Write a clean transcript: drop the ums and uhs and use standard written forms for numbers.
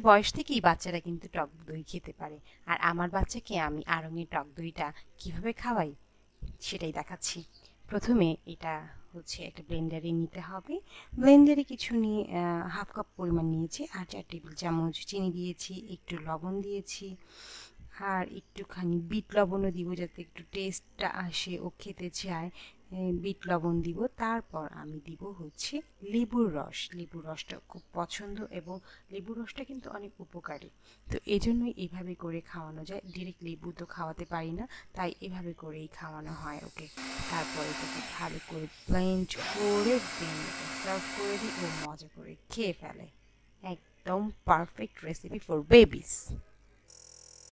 বয়স থেকেই বাচ্চারা কিন্তু টক দই খেতে পারে। আর আমার বাচ্চাকে আমি আড়ঙের টক দইটা কিভাবে খাওয়াই সেটাই দেখাচ্ছি। প্রথমে এটা হচ্ছে একটা ব্লেন্ডারে নিতে হবে। ব্লেন্ডারে কিছু নিয়ে 1/2 কাপ পরিমাণ নিয়েছি, আর 4 টেবিল চামচ চিনি দিয়েছি, একটু লবণ দিয়েছি, আর একটুখানি বিট লবণও দিব যাতে একটু টেস্টটা আসে ও খেতে চায়। বিট লবণ দিব। তারপর আমি দিব হচ্ছে লেবুর রস। লেবুর রসটা খুব পছন্দ এবং লেবুর রসটা কিন্তু অনেক উপকারী। তো এজন্যই এইভাবে করে খাওয়ানো যায়। ডিরেক্ট লেবু তো খাওয়াতে পারি না, তাই এভাবে করেই খাওয়ানো হয় ওকে। তারপর এটাকে ভালো করে ব্লেন্ড করে দেন সার্ভ করে দিই, ও মজা করে খেয়ে ফেলে। একদম পারফেক্ট রেসিপি ফর বেবিস।